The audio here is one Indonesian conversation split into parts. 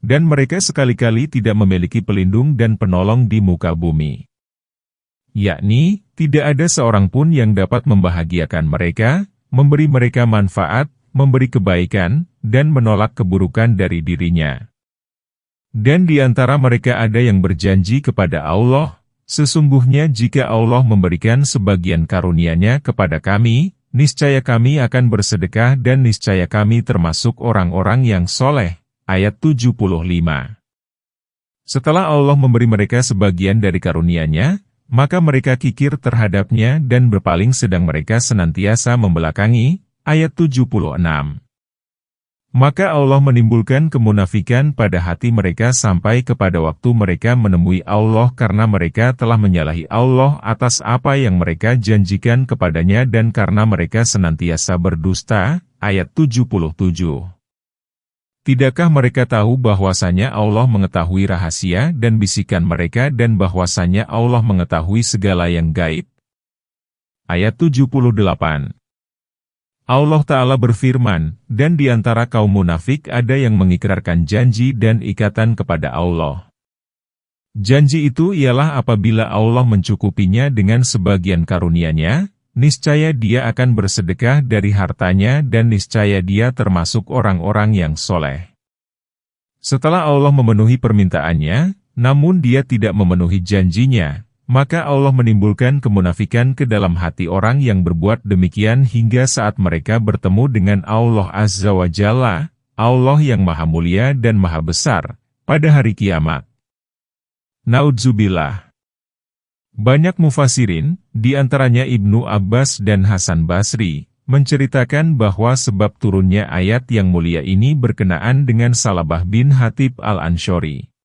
Dan mereka sekali-kali tidak memiliki pelindung dan penolong di muka bumi. Yakni, tidak ada seorang pun yang dapat membahagiakan mereka, memberi mereka manfaat, memberi kebaikan, dan menolak keburukan dari dirinya. Dan di antara mereka ada yang berjanji kepada Allah, sesungguhnya jika Allah memberikan sebagian karunia-Nya kepada kami, niscaya kami akan bersedekah dan niscaya kami termasuk orang-orang yang soleh. Ayat 75. Setelah Allah memberi mereka sebagian dari karunia-Nya, maka mereka kikir terhadapnya dan berpaling sedang mereka senantiasa membelakangi. Ayat 76. Maka Allah menimbulkan kemunafikan pada hati mereka sampai kepada waktu mereka menemui Allah karena mereka telah menyalahi Allah atas apa yang mereka janjikan kepadanya dan karena mereka senantiasa berdusta. Ayat 77. Tidakkah mereka tahu bahwasanya Allah mengetahui rahasia dan bisikan mereka dan bahwasanya Allah mengetahui segala yang gaib? Ayat 78. Allah Ta'ala berfirman, dan di antara kaum munafik ada yang mengikrarkan janji dan ikatan kepada Allah. Janji itu ialah apabila Allah mencukupinya dengan sebagian karunia-Nya, niscaya dia akan bersedekah dari hartanya dan niscaya dia termasuk orang-orang yang soleh. Setelah Allah memenuhi permintaannya, namun dia tidak memenuhi janjinya, maka Allah menimbulkan kemunafikan ke dalam hati orang yang berbuat demikian hingga saat mereka bertemu dengan Allah Azza wa Jalla, Allah yang Maha Mulia dan Maha Besar, pada hari kiamat. Naudzubillah. Banyak mufassirin, di antaranya Ibnu Abbas dan Hasan Basri, menceritakan bahwa sebab turunnya ayat yang mulia ini berkenaan dengan Salabah bin Hatib al-Ansyori.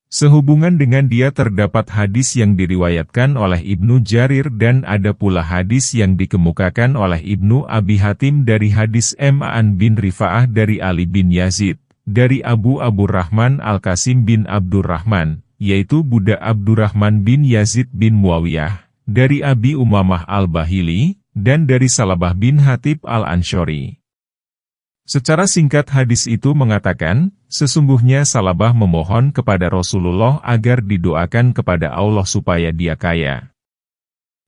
Sehubungan dengan dia terdapat hadis yang diriwayatkan oleh Ibnu Jarir dan ada pula hadis yang dikemukakan oleh Ibnu Abi Hatim dari hadis Ma'an bin Rifa'ah dari Ali bin Yazid, dari Abu Rahman Al-Qasim bin Abdurrahman, yaitu budak Abdurrahman bin Yazid bin Muawiyah, dari Abi Umamah al-Bahili, dan dari Salabah bin Hatib al-Ansyori. Secara singkat hadis itu mengatakan, sesungguhnya Salabah memohon kepada Rasulullah agar didoakan kepada Allah supaya dia kaya.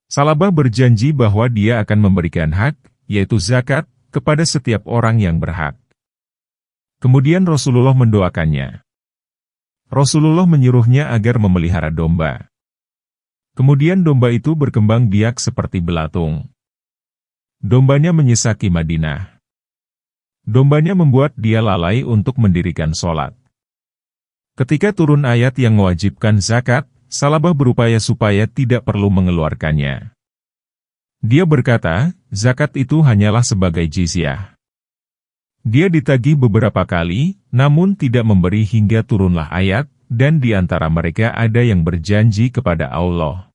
Salabah berjanji bahwa dia akan memberikan hak, yaitu zakat, kepada setiap orang yang berhak. Kemudian Rasulullah mendoakannya. Rasulullah menyuruhnya agar memelihara domba. Kemudian domba itu berkembang biak seperti belatung. Dombanya menyesaki Madinah. Dombanya membuat dia lalai untuk mendirikan sholat. Ketika turun ayat yang mewajibkan zakat, Salabah berupaya supaya tidak perlu mengeluarkannya. Dia berkata, zakat itu hanyalah sebagai jizyah. Dia ditagih beberapa kali, namun tidak memberi hingga turunlah ayat, dan di antara mereka ada yang berjanji kepada Allah.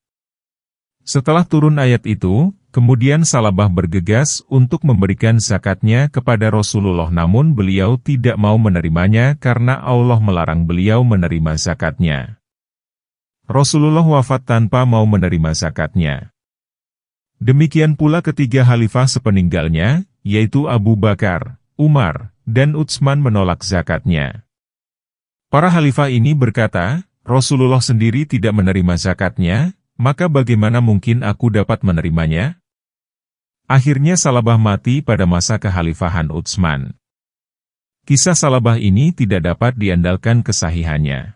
Setelah turun ayat itu, kemudian Salabah bergegas untuk memberikan zakatnya kepada Rasulullah namun beliau tidak mau menerimanya karena Allah melarang beliau menerima zakatnya. Rasulullah wafat tanpa mau menerima zakatnya. Demikian pula ketiga khalifah sepeninggalnya, yaitu Abu Bakar, Umar, dan Utsman menolak zakatnya. Para khalifah ini berkata, Rasulullah sendiri tidak menerima zakatnya, maka bagaimana mungkin aku dapat menerimanya? Akhirnya Salabah mati pada masa kekhalifahan Utsman. Kisah Salabah ini tidak dapat diandalkan kesahihannya.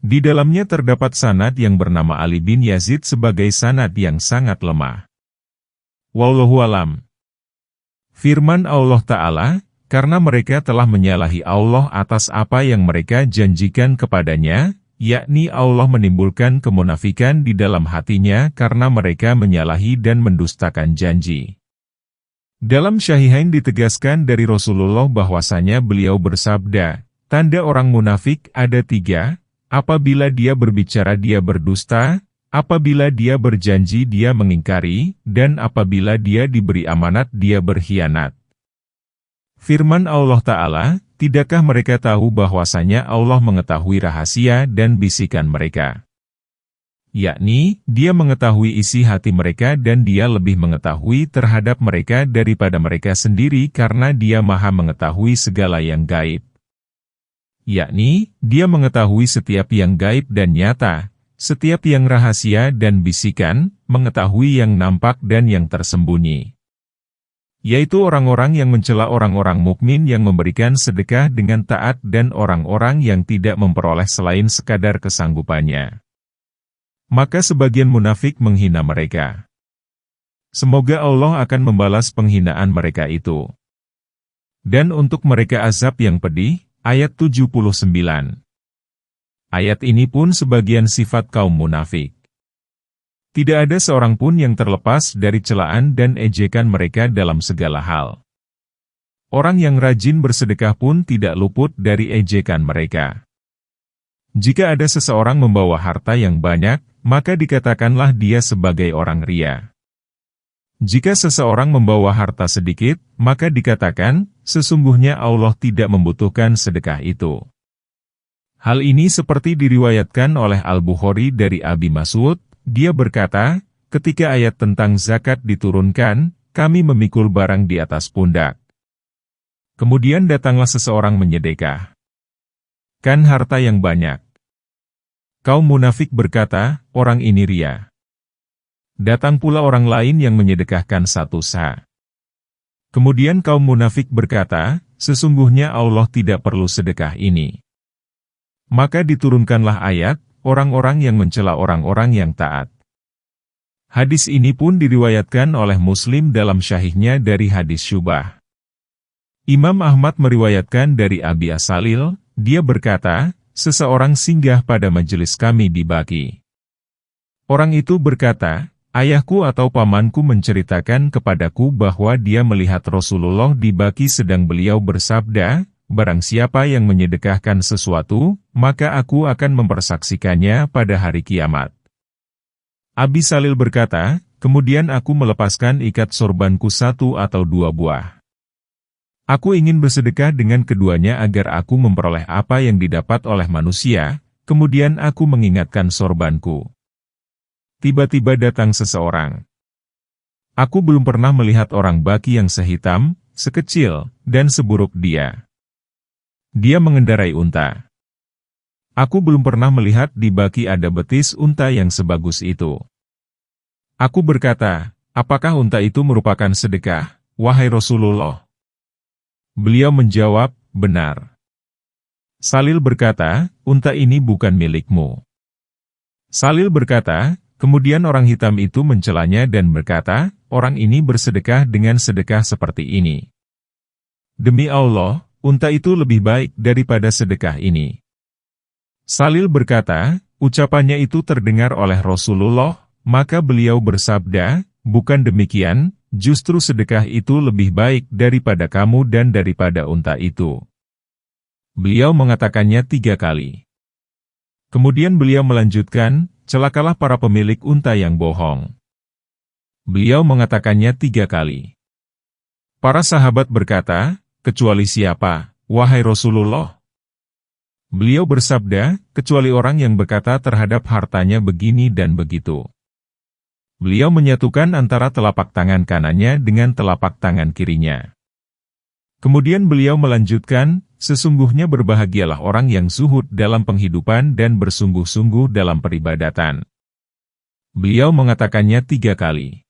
Di dalamnya terdapat sanad yang bernama Ali bin Yazid sebagai sanad yang sangat lemah. Wallahu alam. Firman Allah Ta'ala, karena mereka telah menyalahi Allah atas apa yang mereka janjikan kepadanya, yakni Allah menimbulkan kemunafikan di dalam hatinya karena mereka menyalahi dan mendustakan janji. Dalam Syahihain ditegaskan dari Rasulullah bahwasanya beliau bersabda, tanda orang munafik ada 3, apabila dia berbicara dia berdusta, apabila dia berjanji dia mengingkari, dan apabila dia diberi amanat dia berkhianat. Firman Allah Ta'ala, tidakkah mereka tahu bahwasanya Allah mengetahui rahasia dan bisikan mereka? Yakni, dia mengetahui isi hati mereka dan dia lebih mengetahui terhadap mereka daripada mereka sendiri karena dia maha mengetahui segala yang gaib. yakni, Dia mengetahui setiap yang gaib dan nyata, setiap yang rahasia dan bisikan, mengetahui yang nampak dan yang tersembunyi. Yaitu orang-orang yang mencela orang-orang mukmin yang memberikan sedekah dengan taat dan orang-orang yang tidak memperoleh selain sekadar kesanggupannya. Maka sebagian munafik menghina mereka. Semoga Allah akan membalas penghinaan mereka itu. Dan untuk mereka azab yang pedih, ayat 79. Ayat ini pun sebagian sifat kaum munafik. Tidak ada seorang pun yang terlepas dari celaan dan ejekan mereka dalam segala hal. Orang yang rajin bersedekah pun tidak luput dari ejekan mereka. Jika ada seseorang membawa harta yang banyak, maka dikatakanlah dia sebagai orang ria. Jika seseorang membawa harta sedikit, maka dikatakan, sesungguhnya Allah tidak membutuhkan sedekah itu. Hal ini seperti diriwayatkan oleh Al-Bukhari dari Abi Mas'ud. Dia berkata, ketika ayat tentang zakat diturunkan, kami memikul barang di atas pundak. Kemudian datanglah seseorang menyedekah. Kan harta yang banyak. Kaum munafik berkata, orang ini ria. Datang pula orang lain yang menyedekahkan 1 sa. Kemudian kaum munafik berkata, sesungguhnya Allah tidak perlu sedekah ini. Maka diturunkanlah ayat, orang-orang yang mencela orang-orang yang taat. Hadis ini pun diriwayatkan oleh Muslim dalam syahihnya dari hadis Syubah. Imam Ahmad meriwayatkan dari Abi As-Salil, dia berkata, seseorang singgah pada majelis kami di Baqi. Orang itu berkata, ayahku atau pamanku menceritakan kepadaku bahwa dia melihat Rasulullah di Baqi sedang beliau bersabda, barang siapa yang menyedekahkan sesuatu, maka aku akan mempersaksikannya pada hari kiamat. Abi Salil berkata, kemudian aku melepaskan ikat sorbanku 1 atau 2 buah. Aku ingin bersedekah dengan keduanya agar aku memperoleh apa yang didapat oleh manusia, kemudian aku mengingatkan sorbanku. Tiba-tiba datang seseorang. Aku belum pernah melihat orang Baqi yang sehitam, sekecil, dan seburuk dia. Dia mengendarai unta. Aku belum pernah melihat di Baqi ada betis unta yang sebagus itu. Aku berkata, apakah unta itu merupakan sedekah, wahai Rasulullah? Beliau menjawab, benar. Salil berkata, unta ini bukan milikmu. Salil berkata, kemudian orang hitam itu mencelanya dan berkata, orang ini bersedekah dengan sedekah seperti ini. Demi Allah, unta itu lebih baik daripada sedekah ini. Salil berkata, ucapannya itu terdengar oleh Rasulullah, maka beliau bersabda, bukan demikian, justru sedekah itu lebih baik daripada kamu dan daripada unta itu. Beliau mengatakannya 3 kali. Kemudian beliau melanjutkan, celakalah para pemilik unta yang bohong. Beliau mengatakannya 3 kali. Para sahabat berkata, kecuali siapa, wahai Rasulullah? Beliau bersabda, kecuali orang yang berkata terhadap hartanya begini dan begitu. Beliau menyatukan antara telapak tangan kanannya dengan telapak tangan kirinya. Kemudian beliau melanjutkan, sesungguhnya berbahagialah orang yang zuhud dalam penghidupan dan bersungguh-sungguh dalam peribadatan. Beliau mengatakannya 3 kali.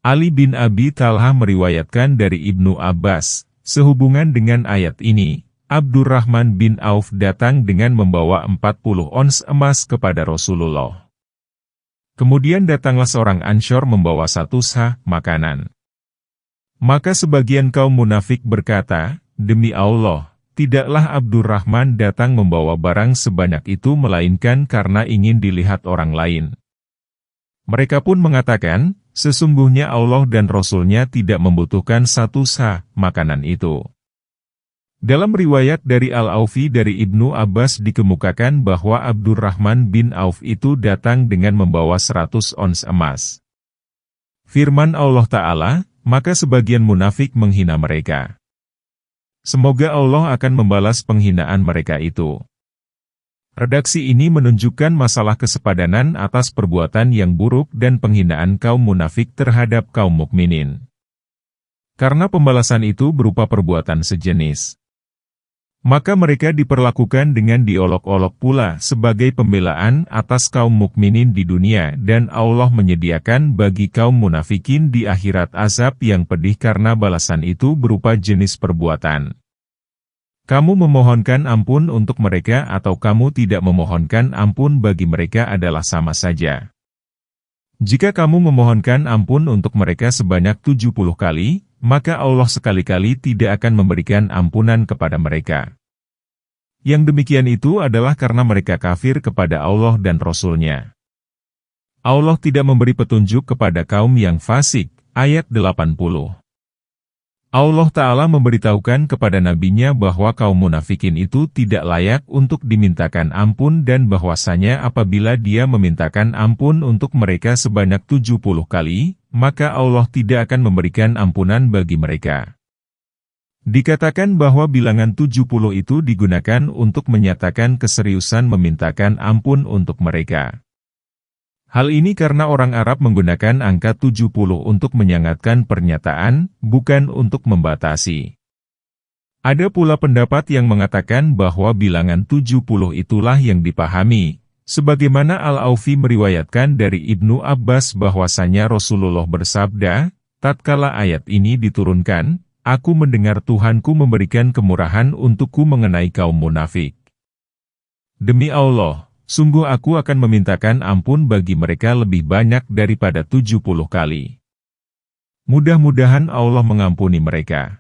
Ali bin Abi Talha meriwayatkan dari Ibnu Abbas, sehubungan dengan ayat ini, Abdurrahman bin Auf datang dengan membawa 40 ons emas kepada Rasulullah. Kemudian datanglah seorang Ansyar membawa 1 sah makanan. Maka sebagian kaum munafik berkata, demi Allah, tidaklah Abdurrahman datang membawa barang sebanyak itu melainkan karena ingin dilihat orang lain. Mereka pun mengatakan, sesungguhnya Allah dan Rasul-Nya tidak membutuhkan 1 sah makanan itu. Dalam riwayat dari Al-Aufi dari Ibnu Abbas dikemukakan bahwa Abdurrahman bin Auf itu datang dengan membawa 100 ons emas. Firman Allah Ta'ala, maka sebagian munafik menghina mereka. Semoga Allah akan membalas penghinaan mereka itu. Redaksi ini menunjukkan masalah kesepadanan atas perbuatan yang buruk dan penghinaan kaum munafik terhadap kaum mukminin. Karena pembalasan itu berupa perbuatan sejenis. Maka mereka diperlakukan dengan diolok-olok pula sebagai pembelaan atas kaum mukminin di dunia, dan Allah menyediakan bagi kaum munafikin di akhirat azab yang pedih karena balasan itu berupa jenis perbuatan. Kamu memohonkan ampun untuk mereka atau kamu tidak memohonkan ampun bagi mereka adalah sama saja. Jika kamu memohonkan ampun untuk mereka sebanyak 70 kali, maka Allah sekali-kali tidak akan memberikan ampunan kepada mereka. Yang demikian itu adalah karena mereka kafir kepada Allah dan Rasul-Nya. Allah tidak memberi petunjuk kepada kaum yang fasik. Ayat 80. Allah Ta'ala memberitahukan kepada nabinya bahwa kaum munafikin itu tidak layak untuk dimintakan ampun dan bahwasanya apabila dia memintakan ampun untuk mereka sebanyak 70 kali, maka Allah tidak akan memberikan ampunan bagi mereka. Dikatakan bahwa bilangan 70 itu digunakan untuk menyatakan keseriusan memintakan ampun untuk mereka. Hal ini karena orang Arab menggunakan angka 70 untuk menyangatkan pernyataan, bukan untuk membatasi. Ada pula pendapat yang mengatakan bahwa bilangan 70 itulah yang dipahami, sebagaimana Al-Aufi meriwayatkan dari Ibnu Abbas bahwasanya Rasulullah bersabda, tatkala ayat ini diturunkan, aku mendengar Tuhanku memberikan kemurahan untukku mengenai kaum munafik. Demi Allah, sungguh aku akan memintakan ampun bagi mereka lebih banyak daripada 70 kali. Mudah-mudahan Allah mengampuni mereka.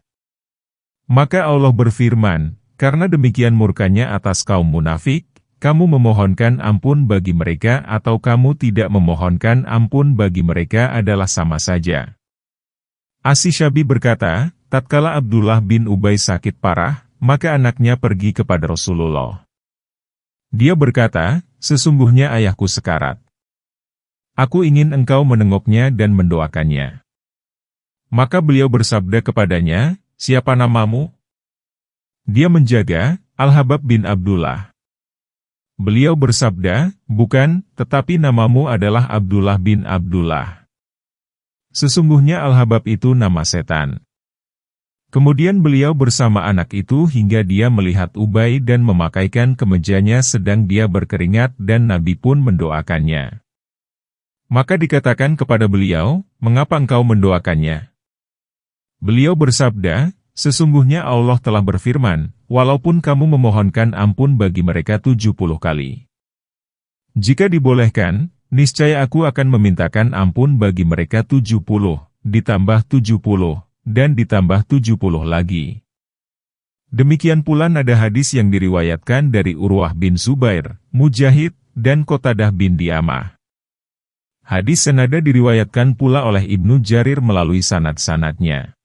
Maka Allah berfirman, karena demikian murkanya atas kaum munafik, kamu memohonkan ampun bagi mereka atau kamu tidak memohonkan ampun bagi mereka adalah sama saja. As-Syabi berkata, tatkala Abdullah bin Ubay sakit parah, maka anaknya pergi kepada Rasulullah. Dia berkata, sesungguhnya ayahku sekarat. Aku ingin engkau menengoknya dan mendoakannya. Maka beliau bersabda kepadanya, siapa namamu? Dia menjaga, Al-Habab bin Abdullah. Beliau bersabda, bukan, tetapi namamu adalah Abdullah bin Abdullah. Sesungguhnya Al-Habab itu nama setan. Kemudian beliau bersama anak itu hingga dia melihat Ubay dan memakaikan kemejanya sedang dia berkeringat dan Nabi pun mendoakannya. Maka dikatakan kepada beliau, mengapa engkau mendoakannya? Beliau bersabda, sesungguhnya Allah telah berfirman, walaupun kamu memohonkan ampun bagi mereka 70 kali. Jika dibolehkan, niscaya aku akan memintakan ampun bagi mereka 70, ditambah 70. Dan ditambah 70 lagi. Demikian pula nada hadis yang diriwayatkan dari Urwah bin Zubair, Mujahid, dan Qatadah bin Diamah. Hadis senada diriwayatkan pula oleh Ibnu Jarir melalui sanad-sanadnya.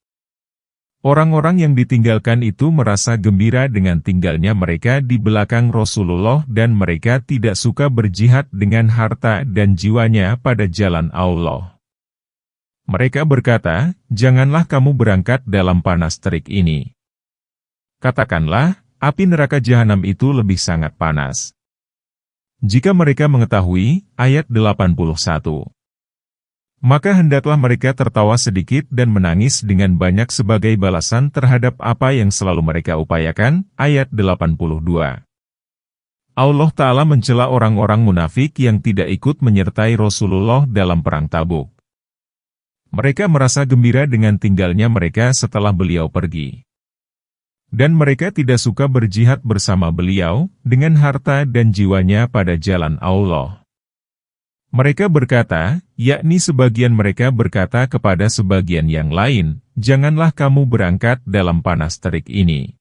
Orang-orang yang ditinggalkan itu merasa gembira dengan tinggalnya mereka di belakang Rasulullah dan mereka tidak suka berjihad dengan harta dan jiwanya pada jalan Allah. Mereka berkata, janganlah kamu berangkat dalam panas terik ini. Katakanlah, api neraka jahanam itu lebih sangat panas. Jika mereka mengetahui, ayat 81. Maka hendaklah mereka tertawa sedikit dan menangis dengan banyak sebagai balasan terhadap apa yang selalu mereka upayakan, ayat 82. Allah Ta'ala mencela orang-orang munafik yang tidak ikut menyertai Rasulullah dalam perang Tabuk. Mereka merasa gembira dengan tinggalnya mereka setelah beliau pergi. Dan mereka tidak suka berjihad bersama beliau, dengan harta dan jiwanya pada jalan Allah. Mereka berkata, yakni sebagian mereka berkata kepada sebagian yang lain, janganlah kamu berangkat dalam panas terik ini.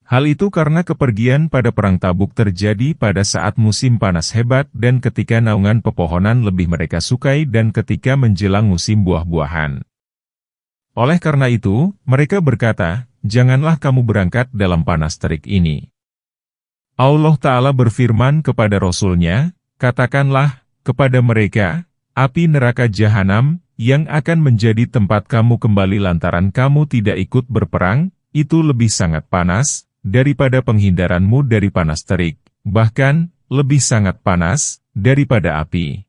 Hal itu karena kepergian pada perang Tabuk terjadi pada saat musim panas hebat dan ketika naungan pepohonan lebih mereka sukai dan ketika menjelang musim buah-buahan. Oleh karena itu, mereka berkata, janganlah kamu berangkat dalam panas terik ini. Allah Ta'ala berfirman kepada Rasul-Nya, katakanlah kepada mereka, api neraka jahanam, yang akan menjadi tempat kamu kembali lantaran kamu tidak ikut berperang, itu lebih sangat panas, daripada penghindaranmu dari panas terik, bahkan, lebih sangat panas, daripada api.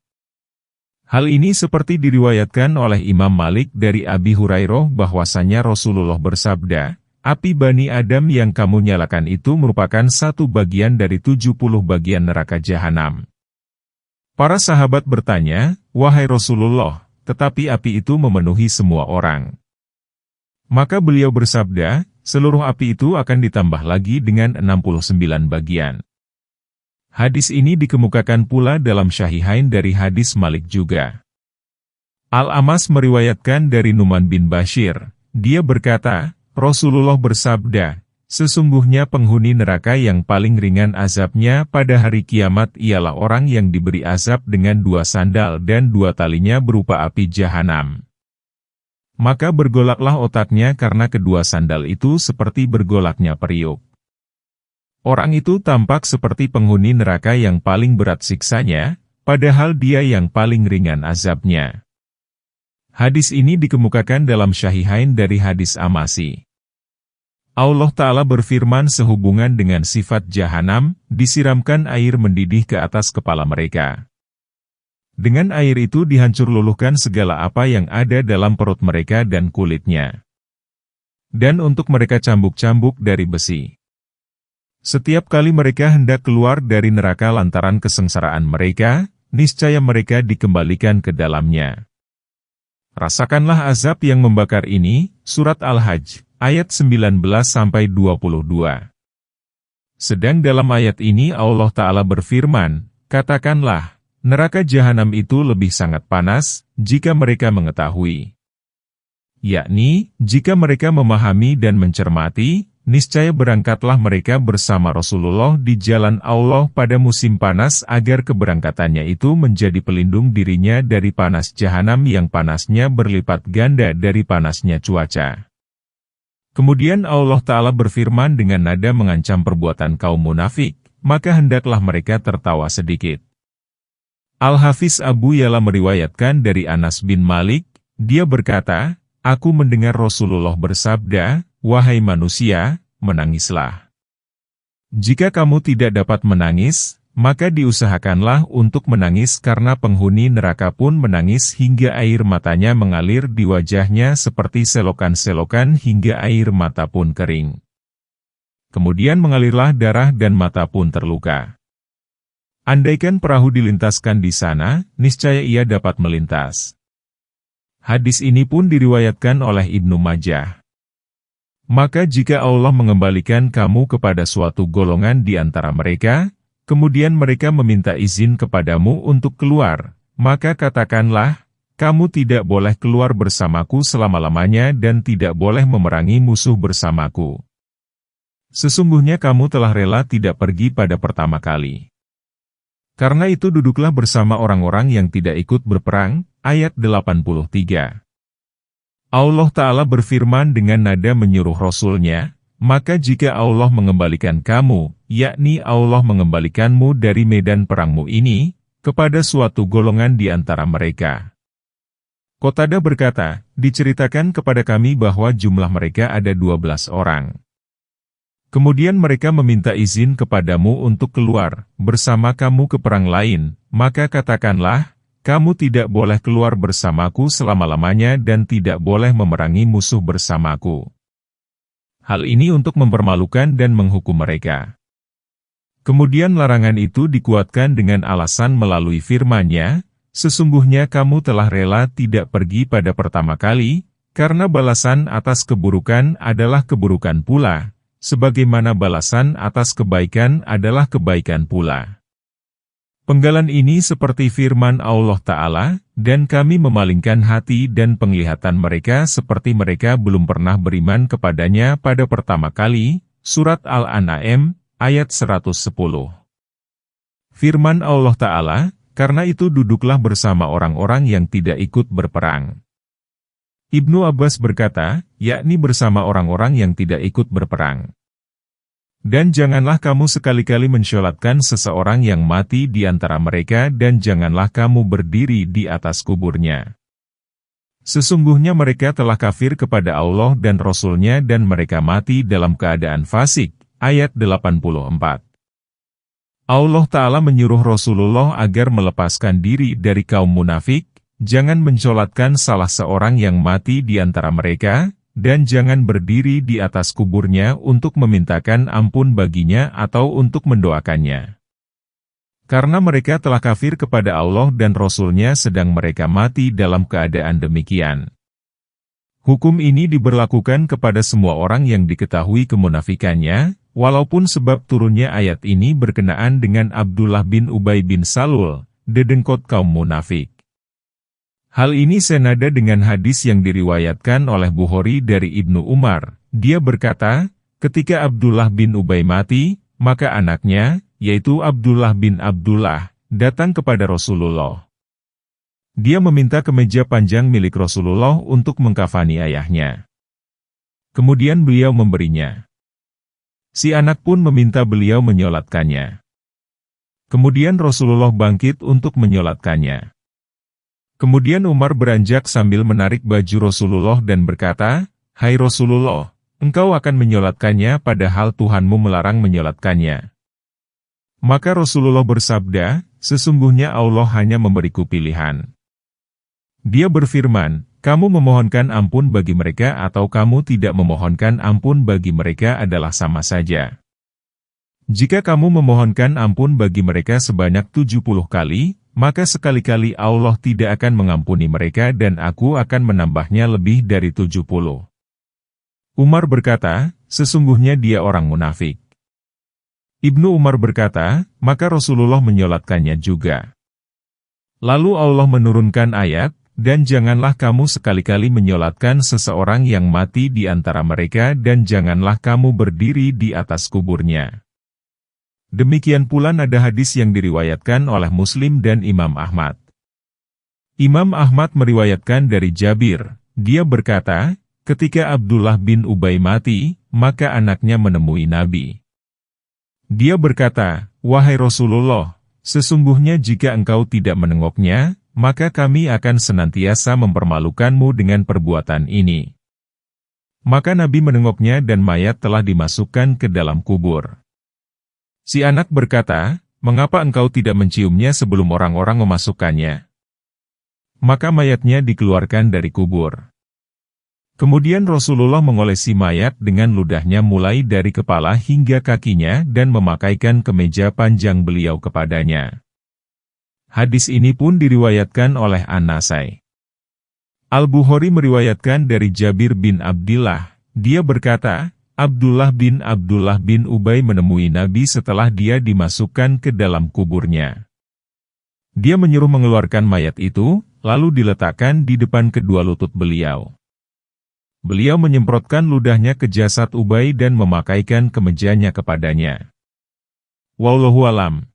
Hal ini seperti diriwayatkan oleh Imam Malik dari Abi Hurairah bahwasanya Rasulullah bersabda, api Bani Adam yang kamu nyalakan itu merupakan satu bagian dari 70 bagian neraka jahanam. Para sahabat bertanya, wahai Rasulullah, tetapi api itu memenuhi semua orang. Maka beliau bersabda, seluruh api itu akan ditambah lagi dengan 69 bagian. Hadis ini dikemukakan pula dalam Syahihain dari hadis Malik juga. Al-Amas meriwayatkan dari Nu'man bin Bashir, dia berkata, Rasulullah bersabda, sesungguhnya penghuni neraka yang paling ringan azabnya pada hari kiamat ialah orang yang diberi azab dengan 2 sandal dan 2 talinya berupa api jahanam. Maka bergolaklah otaknya karena kedua sandal itu seperti bergolaknya periuk. Orang itu tampak seperti penghuni neraka yang paling berat siksanya, padahal dia yang paling ringan azabnya. Hadis ini dikemukakan dalam Syahihain dari hadis Amasi. Allah Ta'ala berfirman sehubungan dengan sifat jahanam, disiramkan air mendidih ke atas kepala mereka. Dengan air itu dihancur luluhkan segala apa yang ada dalam perut mereka dan kulitnya. Dan untuk mereka cambuk-cambuk dari besi. Setiap kali mereka hendak keluar dari neraka lantaran kesengsaraan mereka, niscaya mereka dikembalikan ke dalamnya. Rasakanlah azab yang membakar ini, Surat Al-Hajj, ayat 19-22. Sedang dalam ayat ini Allah Ta'ala berfirman, katakanlah, neraka jahanam itu lebih sangat panas, jika mereka mengetahui. Yakni, jika mereka memahami dan mencermati, niscaya berangkatlah mereka bersama Rasulullah di jalan Allah pada musim panas agar keberangkatannya itu menjadi pelindung dirinya dari panas jahanam yang panasnya berlipat ganda dari panasnya cuaca. Kemudian Allah Ta'ala berfirman dengan nada mengancam perbuatan kaum munafik, maka hendaklah mereka tertawa sedikit. Al-Hafiz Abu Ya'la meriwayatkan dari Anas bin Malik, dia berkata, aku mendengar Rasulullah bersabda, wahai manusia, menangislah. Jika kamu tidak dapat menangis, maka diusahakanlah untuk menangis karena penghuni neraka pun menangis hingga air matanya mengalir di wajahnya seperti selokan-selokan hingga air mata pun kering. Kemudian mengalirlah darah dan mata pun terluka. Andaikan perahu dilintaskan di sana, niscaya ia dapat melintas. Hadis ini pun diriwayatkan oleh Ibnu Majah. Maka jika Allah mengembalikan kamu kepada suatu golongan di antara mereka, kemudian mereka meminta izin kepadamu untuk keluar, maka katakanlah, kamu tidak boleh keluar bersamaku selama-lamanya dan tidak boleh memerangi musuh bersamaku. Sesungguhnya kamu telah rela tidak pergi pada pertama kali. Karena itu duduklah bersama orang-orang yang tidak ikut berperang, ayat 83. Allah Ta'ala berfirman dengan nada menyuruh Rasul-Nya, maka jika Allah mengembalikan kamu, yakni Allah mengembalikanmu dari medan perangmu ini, kepada suatu golongan di antara mereka. Qatadah berkata, diceritakan kepada kami bahwa jumlah mereka ada 12 orang. Kemudian mereka meminta izin kepadamu untuk keluar, bersama kamu ke perang lain, maka katakanlah, kamu tidak boleh keluar bersamaku selama-lamanya dan tidak boleh memerangi musuh bersamaku. Hal ini untuk mempermalukan dan menghukum mereka. Kemudian larangan itu dikuatkan dengan alasan melalui firman-Nya, sesungguhnya kamu telah rela tidak pergi pada pertama kali, karena balasan atas keburukan adalah keburukan pula, sebagaimana balasan atas kebaikan adalah kebaikan pula. Penggalan ini seperti firman Allah Ta'ala, dan kami memalingkan hati dan penglihatan mereka seperti mereka belum pernah beriman kepadanya pada pertama kali, Surat Al-An'am, ayat 110. Firman Allah Ta'ala, karena itu duduklah bersama orang-orang yang tidak ikut berperang. Ibnu Abbas berkata, yakni bersama orang-orang yang tidak ikut berperang. Dan janganlah kamu sekali-kali mensyolatkan seseorang yang mati di antara mereka dan janganlah kamu berdiri di atas kuburnya. Sesungguhnya mereka telah kafir kepada Allah dan Rasul-Nya dan mereka mati dalam keadaan fasik. Ayat 84. Allah Ta'ala menyuruh Rasulullah agar melepaskan diri dari kaum munafik, jangan mensyolatkan salah seorang yang mati di antara mereka, dan jangan berdiri di atas kuburnya untuk memintakan ampun baginya atau untuk mendoakannya. Karena mereka telah kafir kepada Allah dan Rasul-Nya sedang mereka mati dalam keadaan demikian. Hukum ini diberlakukan kepada semua orang yang diketahui kemunafikannya, walaupun sebab turunnya ayat ini berkenaan dengan Abdullah bin Ubay bin Salul, dedengkot kaum munafik. Hal ini senada dengan hadis yang diriwayatkan oleh Bukhari dari Ibnu Umar. Dia berkata, ketika Abdullah bin Ubay mati, maka anaknya, yaitu Abdullah bin Abdullah, datang kepada Rasulullah. Dia meminta kemeja panjang milik Rasulullah untuk mengkafani ayahnya. Kemudian beliau memberinya. Si anak pun meminta beliau menyolatkannya. Kemudian Rasulullah bangkit untuk menyolatkannya. Kemudian Umar beranjak sambil menarik baju Rasulullah dan berkata, "Hai Rasulullah, engkau akan menyolatkannya padahal Tuhanmu melarang menyolatkannya." Maka Rasulullah bersabda, "Sesungguhnya Allah hanya memberiku pilihan." Dia berfirman, "Kamu memohonkan ampun bagi mereka atau kamu tidak memohonkan ampun bagi mereka adalah sama saja. Jika kamu memohonkan ampun bagi mereka sebanyak 70 kali, maka sekali-kali Allah tidak akan mengampuni mereka dan aku akan menambahnya lebih dari 70. Umar berkata, "Sesungguhnya dia orang munafik." Ibnu Umar berkata, maka Rasulullah menyolatkannya juga. Lalu Allah menurunkan ayat, "Dan janganlah kamu sekali-kali menyolatkan seseorang yang mati di antara mereka dan janganlah kamu berdiri di atas kuburnya." Demikian pula ada hadis yang diriwayatkan oleh Muslim dan Imam Ahmad. Imam Ahmad meriwayatkan dari Jabir, dia berkata, ketika Abdullah bin Ubay mati, maka anaknya menemui Nabi. Dia berkata, "Wahai Rasulullah, sesungguhnya jika engkau tidak menengoknya, maka kami akan senantiasa mempermalukanmu dengan perbuatan ini." Maka Nabi menengoknya dan mayat telah dimasukkan ke dalam kubur. Si anak berkata, "Mengapa engkau tidak menciumnya sebelum orang-orang memasukkannya?" Maka mayatnya dikeluarkan dari kubur. Kemudian Rasulullah mengolesi mayat dengan ludahnya mulai dari kepala hingga kakinya dan memakaikan kemeja panjang beliau kepadanya. Hadis ini pun diriwayatkan oleh An-Nasai. Al-Bukhari meriwayatkan dari Jabir bin Abdillah, dia berkata, Abdullah bin Ubay menemui Nabi setelah dia dimasukkan ke dalam kuburnya. Dia menyuruh mengeluarkan mayat itu, lalu diletakkan di depan kedua lutut beliau. Beliau menyemprotkan ludahnya ke jasad Ubay dan memakaikan kemejanya kepadanya. Wallahu alam.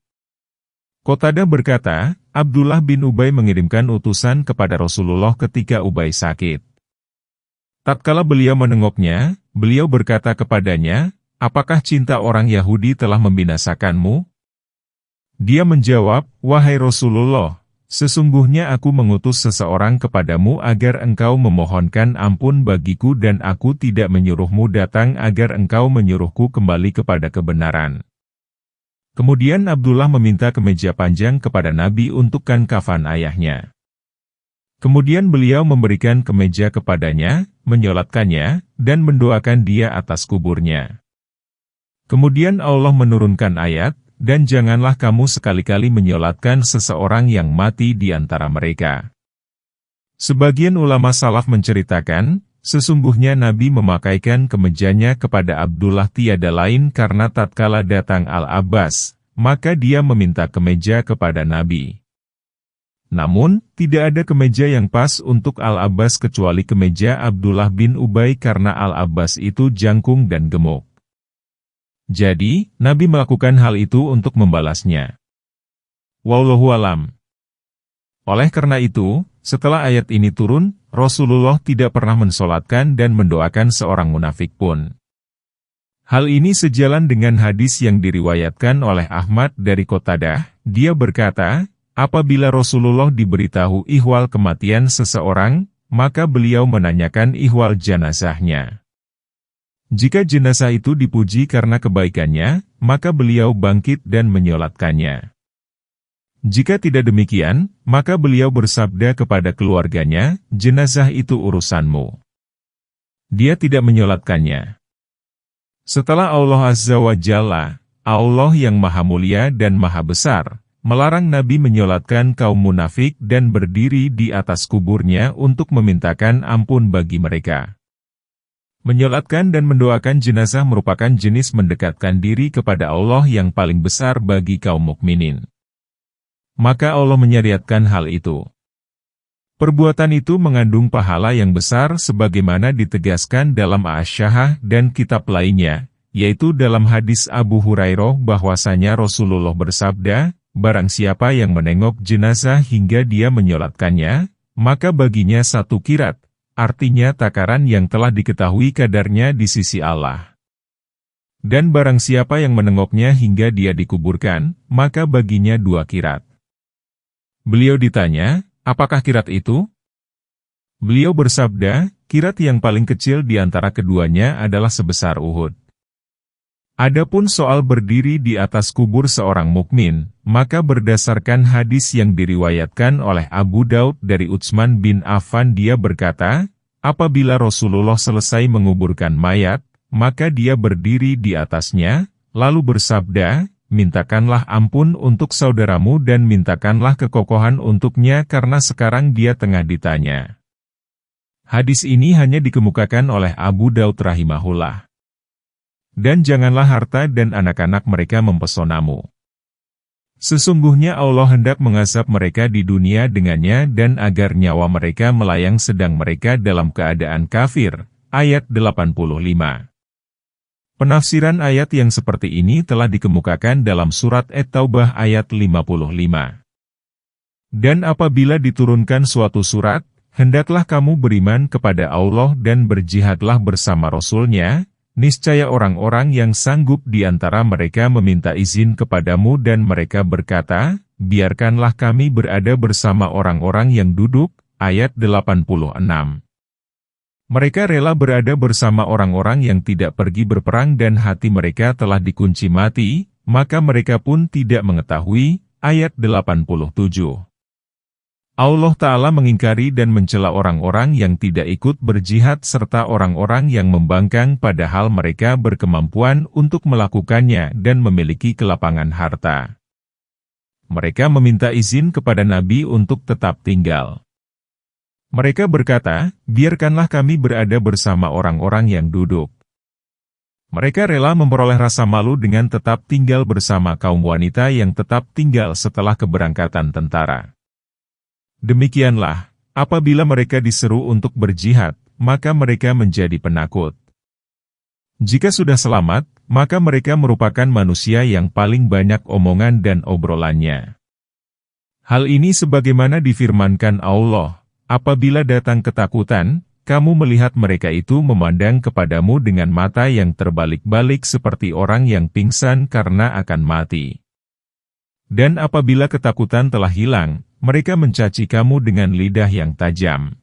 Qatadah berkata, Abdullah bin Ubay mengirimkan utusan kepada Rasulullah ketika Ubay sakit. Tatkala beliau menengoknya, beliau berkata kepadanya, "Apakah cinta orang Yahudi telah membinasakanmu?" Dia menjawab, "Wahai Rasulullah, sesungguhnya aku mengutus seseorang kepadamu agar engkau memohonkan ampun bagiku dan aku tidak menyuruhmu datang agar engkau menyuruhku kembali kepada kebenaran." Kemudian Abdullah meminta kemeja panjang kepada Nabi untuk kafan ayahnya. Kemudian beliau memberikan kemeja kepadanya, menyolatkannya, dan mendoakan dia atas kuburnya. Kemudian Allah menurunkan ayat, "Dan janganlah kamu sekali-kali menyolatkan seseorang yang mati di antara mereka." Sebagian ulama salaf menceritakan, sesungguhnya Nabi memakaikan kemejanya kepada Abdullah tiada lain karena tatkala datang Al-Abbas, maka dia meminta kemeja kepada Nabi. Namun, tidak ada kemeja yang pas untuk Al-Abbas kecuali kemeja Abdullah bin Ubay karena Al-Abbas itu jangkung dan gemuk. Jadi, Nabi melakukan hal itu untuk membalasnya. Wallahu alam. Oleh karena itu, setelah ayat ini turun, Rasulullah tidak pernah mensolatkan dan mendoakan seorang munafik pun. Hal ini sejalan dengan hadis yang diriwayatkan oleh Ahmad dari Qatadah, dia berkata, apabila Rasulullah diberitahu ihwal kematian seseorang, maka beliau menanyakan ihwal jenazahnya. Jika jenazah itu dipuji karena kebaikannya, maka beliau bangkit dan menyolatkannya. Jika tidak demikian, maka beliau bersabda kepada keluarganya, jenazah itu urusanmu. dia tidak menyolatkannya. Setelah Allah Azza wa Jalla, Allah yang Maha Mulia dan Maha Besar, melarang Nabi menyolatkan kaum munafik dan berdiri di atas kuburnya untuk memintakan ampun bagi mereka. Menyolatkan dan mendoakan jenazah merupakan jenis mendekatkan diri kepada Allah yang paling besar bagi kaum mukminin. Maka Allah menyariatkan hal itu. Perbuatan itu mengandung pahala yang besar sebagaimana ditegaskan dalam Asy-Syahah dan kitab lainnya, yaitu dalam hadis Abu Hurairah bahwasanya Rasulullah bersabda, barang siapa yang menengok jenazah hingga dia menyolatkannya, maka baginya 1 qirat, artinya takaran yang telah diketahui kadarnya di sisi Allah. Dan barang siapa yang menengoknya hingga dia dikuburkan, maka baginya 2 qirat. Beliau ditanya, apakah qirat itu? Beliau bersabda, qirat yang paling kecil di antara keduanya adalah sebesar Uhud. Adapun soal berdiri di atas kubur seorang mukmin, maka berdasarkan hadis yang diriwayatkan oleh Abu Daud dari Utsman bin Affan dia berkata, apabila Rasulullah selesai menguburkan mayat, maka dia berdiri di atasnya, lalu bersabda, mintakanlah ampun untuk saudaramu dan mintakanlah kekokohan untuknya karena sekarang dia tengah ditanya. Hadis ini hanya dikemukakan oleh Abu Daud rahimahullah. Dan janganlah harta dan anak-anak mereka mempesonamu. Sesungguhnya Allah hendak mengazab mereka di dunia dengannya dan agar nyawa mereka melayang sedang mereka dalam keadaan kafir. Ayat 85. Penafsiran ayat yang seperti ini telah dikemukakan dalam surat At-Taubah ayat 55. Dan apabila diturunkan suatu surat, hendaklah kamu beriman kepada Allah dan berjihadlah bersama Rasul-Nya, niscaya orang-orang yang sanggup di antara mereka meminta izin kepadamu dan mereka berkata, biarkanlah kami berada bersama orang-orang yang duduk, ayat 86. Mereka rela berada bersama orang-orang yang tidak pergi berperang dan hati mereka telah dikunci mati, maka mereka pun tidak mengetahui. Ayat 87. Allah Ta'ala mengingkari dan mencela orang-orang yang tidak ikut berjihad serta orang-orang yang membangkang padahal mereka berkemampuan untuk melakukannya dan memiliki kelapangan harta. Mereka meminta izin kepada Nabi untuk tetap tinggal. Mereka berkata, biarkanlah kami berada bersama orang-orang yang duduk. Mereka rela memperoleh rasa malu dengan tetap tinggal bersama kaum wanita yang tetap tinggal setelah keberangkatan tentara. Demikianlah, apabila mereka diseru untuk berjihad, maka mereka menjadi penakut. Jika sudah selamat, maka mereka merupakan manusia yang paling banyak omongan dan obrolannya. Hal ini sebagaimana difirmankan Allah, apabila datang ketakutan, kamu melihat mereka itu memandang kepadamu dengan mata yang terbalik-balik seperti orang yang pingsan karena akan mati. Dan apabila ketakutan telah hilang, mereka mencaci kamu dengan lidah yang tajam.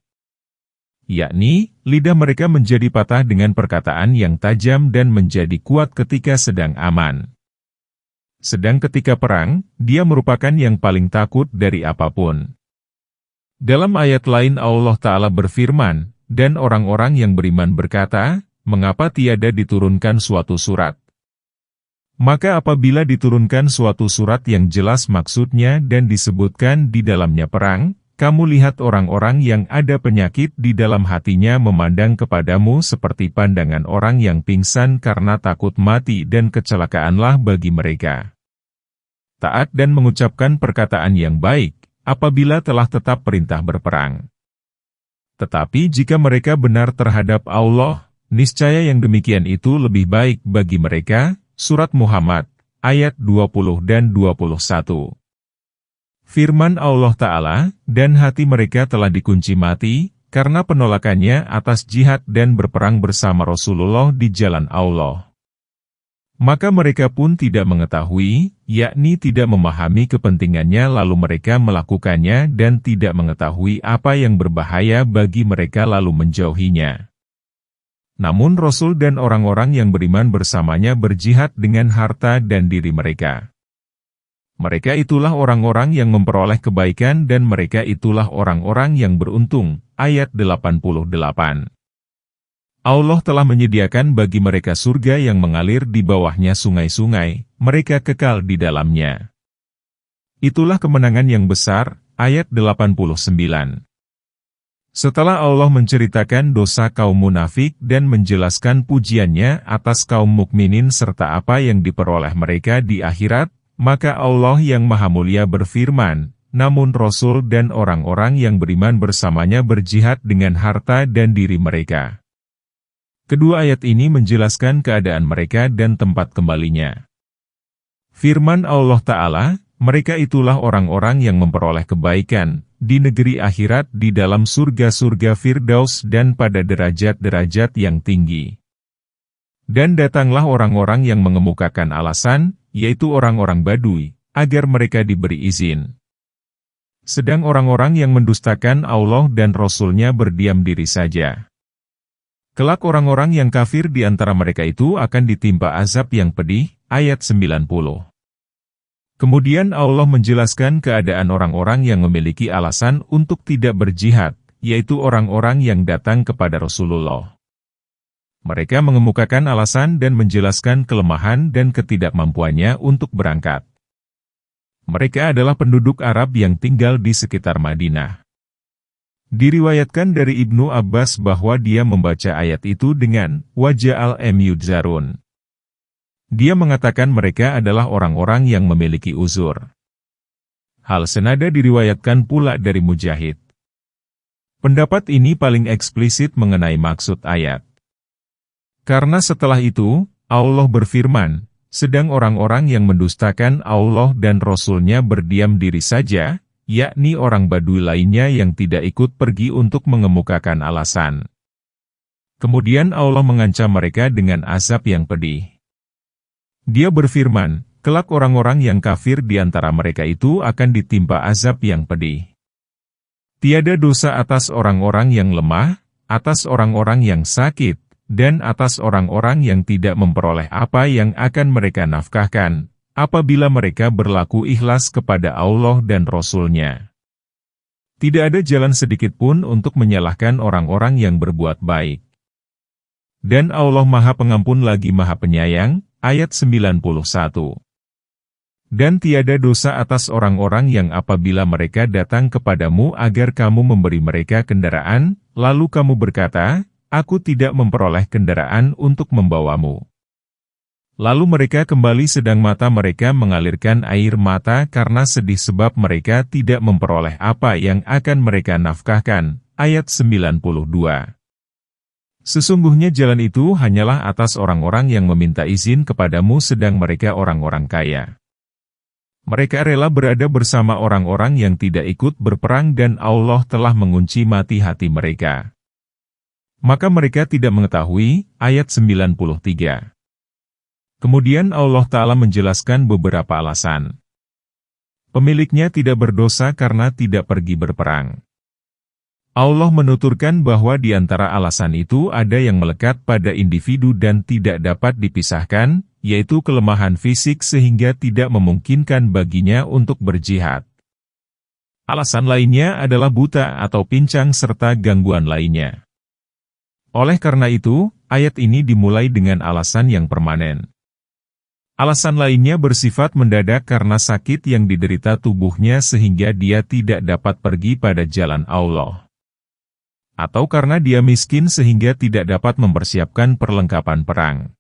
Yakni, lidah mereka menjadi patah dengan perkataan yang tajam dan menjadi kuat ketika sedang aman. Sedang ketika perang, dia merupakan yang paling takut dari apapun. Dalam ayat lain Allah Ta'ala berfirman, dan orang-orang yang beriman berkata, mengapa tiada diturunkan suatu surat? Maka apabila diturunkan suatu surat yang jelas maksudnya dan disebutkan di dalamnya perang, kamu lihat orang-orang yang ada penyakit di dalam hatinya memandang kepadamu seperti pandangan orang yang pingsan karena takut mati dan kecelakaanlah bagi mereka. Taat dan mengucapkan perkataan yang baik, apabila telah tetap perintah berperang. Tetapi jika mereka benar terhadap Allah, niscaya yang demikian itu lebih baik bagi mereka. Surat Muhammad, ayat 20 dan 21. Firman Allah Ta'ala, dan hati mereka telah dikunci mati, karena penolakannya atas jihad dan berperang bersama Rasulullah di jalan Allah. Maka mereka pun tidak mengetahui, yakni tidak memahami kepentingannya lalu mereka melakukannya dan tidak mengetahui apa yang berbahaya bagi mereka lalu menjauhinya. Namun Rasul dan orang-orang yang beriman bersamanya berjihad dengan harta dan diri mereka. Mereka itulah orang-orang yang memperoleh kebaikan dan mereka itulah orang-orang yang beruntung. Ayat 88. Allah telah menyediakan bagi mereka surga yang mengalir di bawahnya sungai-sungai, mereka kekal di dalamnya. Itulah kemenangan yang besar, ayat 89. Setelah Allah menceritakan dosa kaum munafik dan menjelaskan pujiannya atas kaum mukminin serta apa yang diperoleh mereka di akhirat, maka Allah yang Maha Mulia berfirman, namun Rasul dan orang-orang yang beriman bersamanya berjihad dengan harta dan diri mereka. Kedua ayat ini menjelaskan keadaan mereka dan tempat kembalinya. Firman Allah Ta'ala, mereka itulah orang-orang yang memperoleh kebaikan di negeri akhirat di dalam surga-surga Firdaus dan pada derajat-derajat yang tinggi. Dan datanglah orang-orang yang mengemukakan alasan, yaitu orang-orang Badui, agar mereka diberi izin. Sedang orang-orang yang mendustakan Allah dan Rasul-Nya berdiam diri saja. Kelak orang-orang yang kafir di antara mereka itu akan ditimpa azab yang pedih, ayat 90. Kemudian Allah menjelaskan keadaan orang-orang yang memiliki alasan untuk tidak berjihad, yaitu orang-orang yang datang kepada Rasulullah. Mereka mengemukakan alasan dan menjelaskan kelemahan dan ketidakmampuannya untuk berangkat. Mereka adalah penduduk Arab yang tinggal di sekitar Madinah. Diriwayatkan dari Ibnu Abbas bahwa dia membaca ayat itu dengan waja'al yudzarun. Dia mengatakan mereka adalah orang-orang yang memiliki uzur. Hal senada diriwayatkan pula dari Mujahid. Pendapat ini paling eksplisit mengenai maksud ayat. Karena setelah itu, Allah berfirman, sedang orang-orang yang mendustakan Allah dan Rasul-Nya berdiam diri saja, yakni orang Badui lainnya yang tidak ikut pergi untuk mengemukakan alasan. Kemudian Allah mengancam mereka dengan azab yang pedih. Dia berfirman, kelak orang-orang yang kafir di antara mereka itu akan ditimpa azab yang pedih. Tiada dosa atas orang-orang yang lemah, atas orang-orang yang sakit, dan atas orang-orang yang tidak memperoleh apa yang akan mereka nafkahkan, apabila mereka berlaku ikhlas kepada Allah dan Rasul-Nya. Tidak ada jalan sedikit pun untuk menyalahkan orang-orang yang berbuat baik. Dan Allah Maha Pengampun lagi Maha Penyayang, ayat 91. Dan tiada dosa atas orang-orang yang apabila mereka datang kepadamu agar kamu memberi mereka kendaraan, lalu kamu berkata, aku tidak memperoleh kendaraan untuk membawamu. Lalu mereka kembali sedang mata mereka mengalirkan air mata karena sedih sebab mereka tidak memperoleh apa yang akan mereka nafkahkan. Ayat 92. Sesungguhnya jalan itu hanyalah atas orang-orang yang meminta izin kepadamu sedang mereka orang-orang kaya. Mereka rela berada bersama orang-orang yang tidak ikut berperang dan Allah telah mengunci mati hati mereka. Maka mereka tidak mengetahui. Ayat 93. Kemudian Allah Ta'ala menjelaskan beberapa alasan. Pemiliknya tidak berdosa karena tidak pergi berperang. Allah menuturkan bahwa di antara alasan itu ada yang melekat pada individu dan tidak dapat dipisahkan, yaitu kelemahan fisik sehingga tidak memungkinkan baginya untuk berjihad. Alasan lainnya adalah buta atau pincang serta gangguan lainnya. Oleh karena itu, ayat ini dimulai dengan alasan yang permanen. Alasan lainnya bersifat mendadak karena sakit yang diderita tubuhnya sehingga dia tidak dapat pergi pada jalan Allah. Atau karena dia miskin sehingga tidak dapat mempersiapkan perlengkapan perang.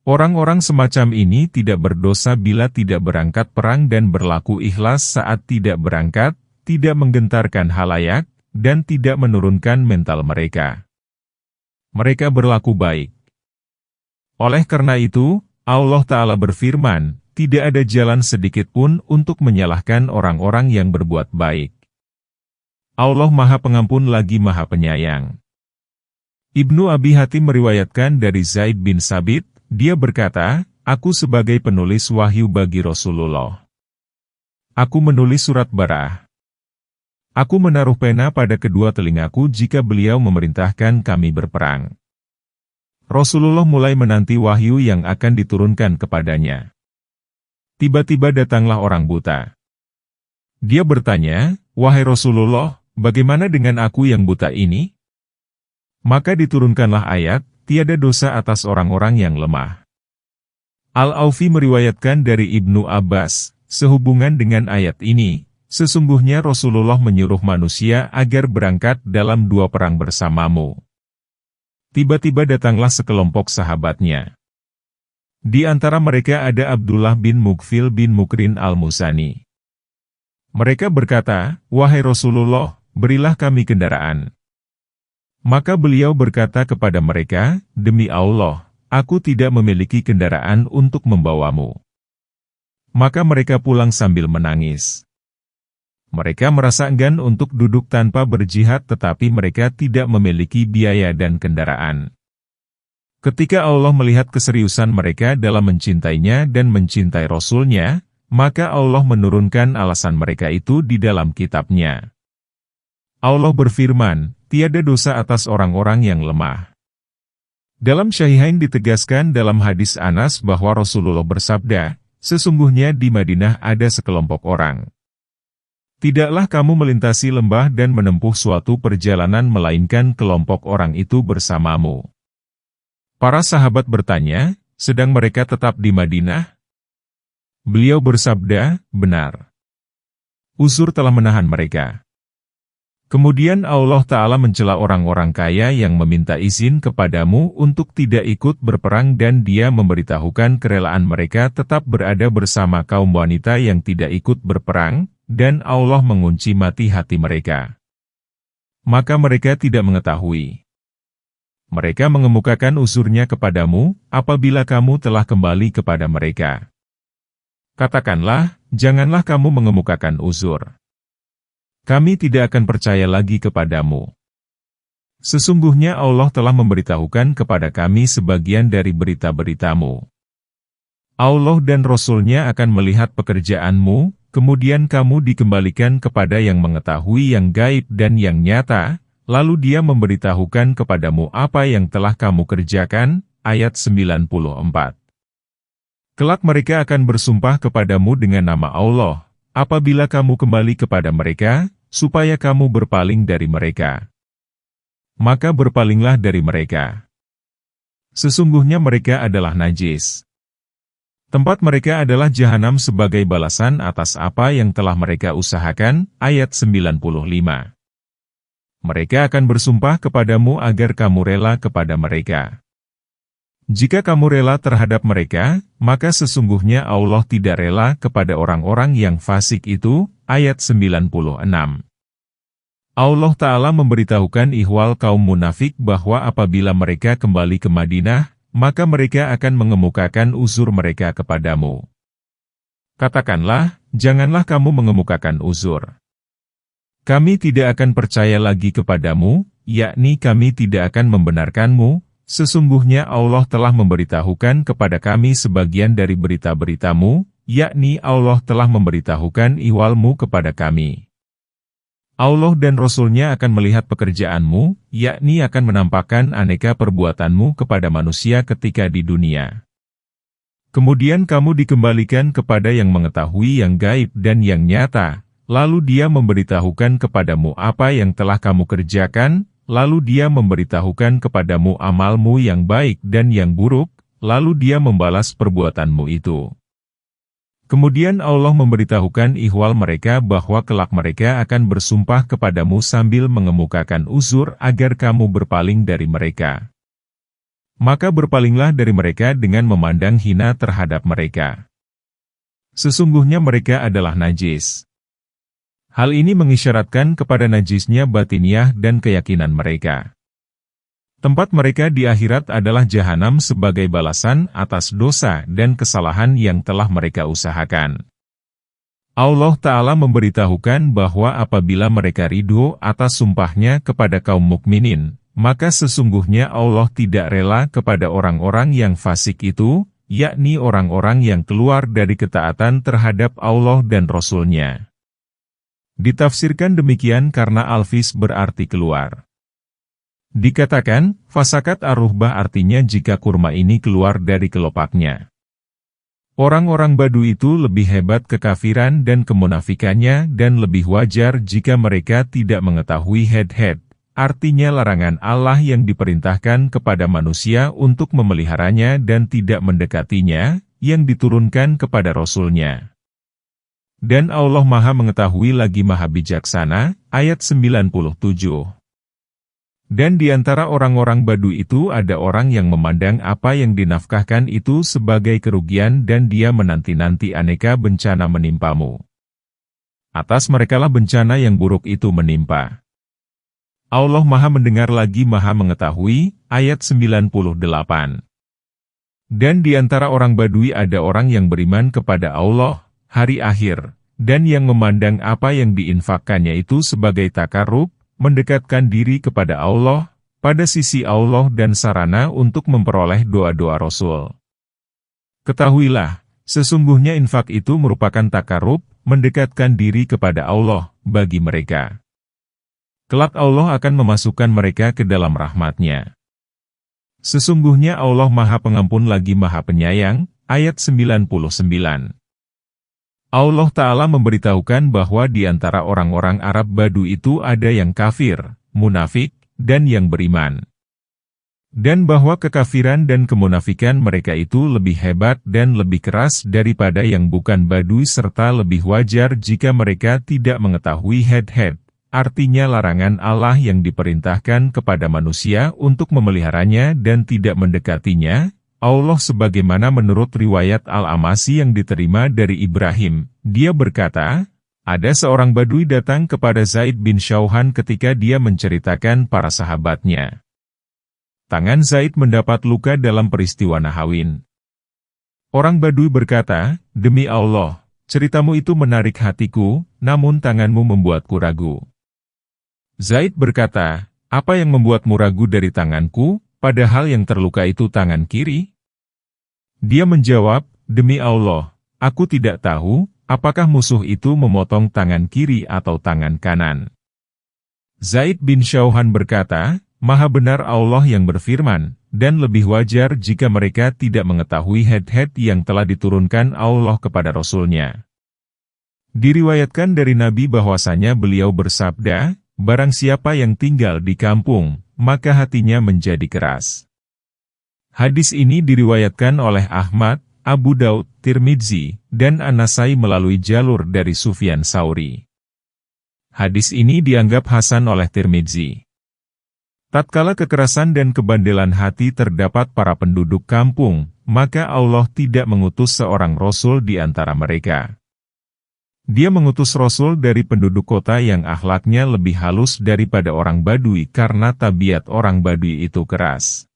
Orang-orang semacam ini tidak berdosa bila tidak berangkat perang dan berlaku ikhlas saat tidak berangkat, tidak menggentarkan halayak, dan tidak menurunkan mental mereka. Mereka berlaku baik. Oleh karena itu, Allah Ta'ala berfirman, tidak ada jalan sedikit pun untuk menyalahkan orang-orang yang berbuat baik. Allah Maha Pengampun lagi Maha Penyayang. Ibnu Abi Hatim meriwayatkan dari Zaid bin Sabit, dia berkata, aku sebagai penulis wahyu bagi Rasulullah. Aku menulis surat Bara'ah. Aku menaruh pena pada kedua telingaku jika beliau memerintahkan kami berperang. Rasulullah mulai menanti wahyu yang akan diturunkan kepadanya. Tiba-tiba datanglah orang buta. Dia bertanya, wahai Rasulullah, bagaimana dengan aku yang buta ini? Maka diturunkanlah ayat, tiada dosa atas orang-orang yang lemah. Al-Aufi meriwayatkan dari Ibnu Abbas, sehubungan dengan ayat ini, sesungguhnya Rasulullah menyuruh manusia agar berangkat dalam 2 perang bersamamu. Tiba-tiba datanglah sekelompok sahabatnya. Di antara mereka ada Abdullah bin Mughfil bin Mukrin al-Musani. Mereka berkata, "Wahai Rasulullah, berilah kami kendaraan." Maka beliau berkata kepada mereka, "Demi Allah, aku tidak memiliki kendaraan untuk membawamu." Maka mereka pulang sambil menangis. Mereka merasa enggan untuk duduk tanpa berjihad, tetapi mereka tidak memiliki biaya dan kendaraan. Ketika Allah melihat keseriusan mereka dalam mencintainya dan mencintai Rasul-Nya, maka Allah menurunkan alasan mereka itu di dalam kitab-Nya. Allah berfirman, tiada dosa atas orang-orang yang lemah. Dalam Syahihain ditegaskan dalam hadis Anas bahwa Rasulullah bersabda, sesungguhnya di Madinah ada sekelompok orang. Tidaklah kamu melintasi lembah dan menempuh suatu perjalanan melainkan kelompok orang itu bersamamu. Para sahabat bertanya, sedang mereka tetap di Madinah? Beliau bersabda, benar. Uzur telah menahan mereka. Kemudian Allah Ta'ala mencela orang-orang kaya yang meminta izin kepadamu untuk tidak ikut berperang dan Dia memberitahukan kerelaan mereka tetap berada bersama kaum wanita yang tidak ikut berperang, dan Allah mengunci mati hati mereka. Maka mereka tidak mengetahui. Mereka mengemukakan uzurnya kepadamu, apabila kamu telah kembali kepada mereka. Katakanlah, janganlah kamu mengemukakan uzur. Kami tidak akan percaya lagi kepadamu. Sesungguhnya Allah telah memberitahukan kepada kami sebagian dari berita-beritamu. Allah dan Rasul-Nya akan melihat pekerjaanmu, kemudian kamu dikembalikan kepada yang mengetahui yang gaib dan yang nyata, lalu Dia memberitahukan kepadamu apa yang telah kamu kerjakan. Ayat 94. Kelak mereka akan bersumpah kepadamu dengan nama Allah, apabila kamu kembali kepada mereka, supaya kamu berpaling dari mereka. Maka berpalinglah dari mereka. Sesungguhnya mereka adalah najis. Tempat mereka adalah jahanam sebagai balasan atas apa yang telah mereka usahakan. Ayat 95. Mereka akan bersumpah kepadamu agar kamu rela kepada mereka. Jika kamu rela terhadap mereka, maka sesungguhnya Allah tidak rela kepada orang-orang yang fasik itu. Ayat 96. Allah Ta'ala memberitahukan ihwal kaum munafik bahwa apabila mereka kembali ke Madinah, maka mereka akan mengemukakan uzur mereka kepadamu. Katakanlah, janganlah kamu mengemukakan uzur. Kami tidak akan percaya lagi kepadamu, yakni kami tidak akan membenarkanmu, sesungguhnya Allah telah memberitahukan kepada kami sebagian dari berita-beritamu, yakni Allah telah memberitahukan ihwalmu kepada kami. Allah dan Rasul-Nya akan melihat pekerjaanmu, yakni akan menampakkan aneka perbuatanmu kepada manusia ketika di dunia. Kemudian kamu dikembalikan kepada yang mengetahui yang gaib dan yang nyata, lalu Dia memberitahukan kepadamu apa yang telah kamu kerjakan, lalu Dia memberitahukan kepadamu amalmu yang baik dan yang buruk, lalu Dia membalas perbuatanmu itu. Kemudian Allah memberitahukan ihwal mereka bahwa kelak mereka akan bersumpah kepadamu sambil mengemukakan uzur agar kamu berpaling dari mereka. Maka berpalinglah dari mereka dengan memandang hina terhadap mereka. Sesungguhnya mereka adalah najis. Hal ini mengisyaratkan kepada najisnya batiniah dan keyakinan mereka. Tempat mereka di akhirat adalah jahanam sebagai balasan atas dosa dan kesalahan yang telah mereka usahakan. Allah Ta'ala memberitahukan bahwa apabila mereka ridho atas sumpahnya kepada kaum mukminin, maka sesungguhnya Allah tidak rela kepada orang-orang yang fasik itu, yakni orang-orang yang keluar dari ketaatan terhadap Allah dan Rasul-Nya. Ditafsirkan demikian karena alfis berarti keluar. Dikatakan, fasakat ar-ruhbah artinya jika kurma ini keluar dari kelopaknya. Orang-orang Badu itu lebih hebat kekafiran dan kemunafikannya dan lebih wajar jika mereka tidak mengetahui head-head, artinya larangan Allah yang diperintahkan kepada manusia untuk memeliharanya dan tidak mendekatinya, yang diturunkan kepada Rasul-Nya. Dan Allah Maha Mengetahui lagi Maha Bijaksana, ayat 97. Dan di antara orang-orang Badui itu ada orang yang memandang apa yang dinafkahkan itu sebagai kerugian dan dia menanti-nanti aneka bencana menimpamu. Atas merekalah bencana yang buruk itu menimpa. Allah Maha Mendengar lagi Maha Mengetahui, ayat 98. Dan di antara orang Badui ada orang yang beriman kepada Allah, hari akhir, dan yang memandang apa yang diinfakkannya itu sebagai takarrub, mendekatkan diri kepada Allah, pada sisi Allah dan sarana untuk memperoleh doa-doa Rasul. Ketahuilah, sesungguhnya infak itu merupakan takarrub, mendekatkan diri kepada Allah, bagi mereka. Kelak Allah akan memasukkan mereka ke dalam rahmat-Nya. Sesungguhnya Allah Maha Pengampun lagi Maha Penyayang, ayat 99. Allah Ta'ala memberitahukan bahwa di antara orang-orang Arab Badu itu ada yang kafir, munafik, dan yang beriman. Dan bahwa kekafiran dan kemunafikan mereka itu lebih hebat dan lebih keras daripada yang bukan Badui serta lebih wajar jika mereka tidak mengetahui had-had, artinya larangan Allah yang diperintahkan kepada manusia untuk memeliharanya dan tidak mendekatinya, Allah sebagaimana menurut riwayat Al-Amasi yang diterima dari Ibrahim, dia berkata, ada seorang Badui datang kepada Zaid bin Syauhan ketika dia menceritakan para sahabatnya. Tangan Zaid mendapat luka dalam peristiwa Nahawin. Orang Badui berkata, demi Allah, ceritamu itu menarik hatiku, namun tanganmu membuatku ragu. Zaid berkata, apa yang membuatmu ragu dari tanganku, padahal yang terluka itu tangan kiri? Dia menjawab, demi Allah, aku tidak tahu, apakah musuh itu memotong tangan kiri atau tangan kanan. Zaid bin Syauhan berkata, Maha benar Allah yang berfirman, dan lebih wajar jika mereka tidak mengetahui had-had yang telah diturunkan Allah kepada Rasul-Nya. Diriwayatkan dari Nabi bahwasanya beliau bersabda, barang siapa yang tinggal di kampung, maka hatinya menjadi keras. Hadis ini diriwayatkan oleh Ahmad, Abu Daud, Tirmidzi, dan An-Nasai melalui jalur dari Sufyan Tsauri. Hadis ini dianggap hasan oleh Tirmidzi. Tatkala kekerasan dan kebandelan hati terdapat para penduduk kampung, maka Allah tidak mengutus seorang Rasul di antara mereka. Dia mengutus Rasul dari penduduk kota yang akhlaknya lebih halus daripada orang Badui karena tabiat orang Badui itu keras.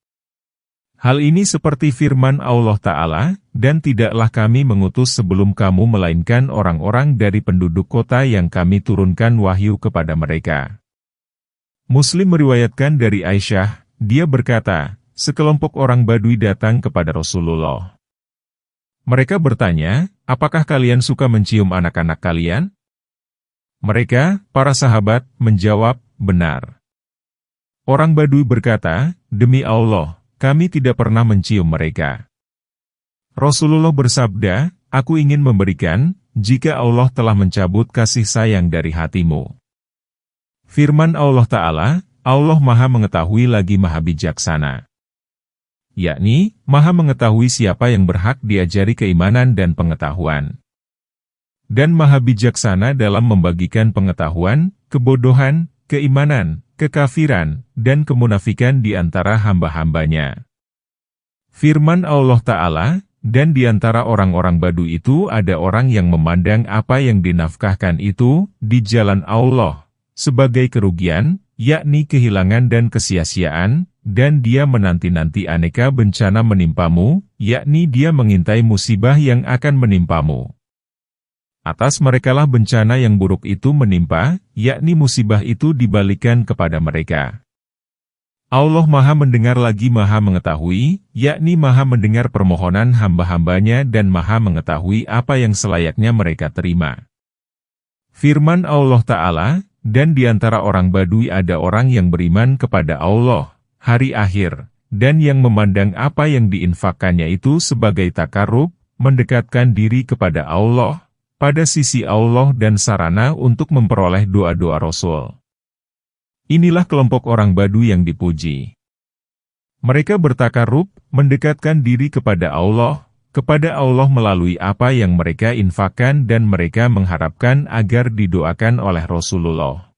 Hal ini seperti firman Allah Ta'ala, dan tidaklah kami mengutus sebelum kamu melainkan orang-orang dari penduduk kota yang kami turunkan wahyu kepada mereka. Muslim meriwayatkan dari Aisyah, dia berkata, sekelompok orang Badui datang kepada Rasulullah. Mereka bertanya, apakah kalian suka mencium anak-anak kalian? Mereka, para sahabat, menjawab, benar. Orang Badui berkata, demi Allah, kami tidak pernah mencium mereka. Rasulullah bersabda, aku ingin memberikan, jika Allah telah mencabut kasih sayang dari hatimu. Firman Allah Ta'ala, Allah Maha Mengetahui lagi Maha Bijaksana. Yakni, Maha Mengetahui siapa yang berhak diajari keimanan dan pengetahuan. Dan Maha Bijaksana dalam membagikan pengetahuan, kebodohan, keimanan, kekafiran, dan kemunafikan di antara hamba-hambanya. Firman Allah Ta'ala, dan di antara orang-orang Badui itu ada orang yang memandang apa yang dinafkahkan itu, di jalan Allah, sebagai kerugian, yakni kehilangan dan kesia-siaan, dan dia menanti-nanti aneka bencana menimpamu, yakni dia mengintai musibah yang akan menimpamu. Atas merekalah bencana yang buruk itu menimpa, yakni musibah itu dibalikan kepada mereka. Allah Maha Mendengar lagi Maha Mengetahui, yakni Maha mendengar permohonan hamba-hambanya dan Maha mengetahui apa yang selayaknya mereka terima. Firman Allah Ta'ala, dan di antara orang Badui ada orang yang beriman kepada Allah, hari akhir, dan yang memandang apa yang diinfakkannya itu sebagai takarrub, mendekatkan diri kepada Allah, pada sisi Allah dan sarana untuk memperoleh doa-doa Rasul. Inilah kelompok orang Badu yang dipuji. Mereka bertakarub, mendekatkan diri kepada Allah melalui apa yang mereka infakkan dan mereka mengharapkan agar didoakan oleh Rasulullah.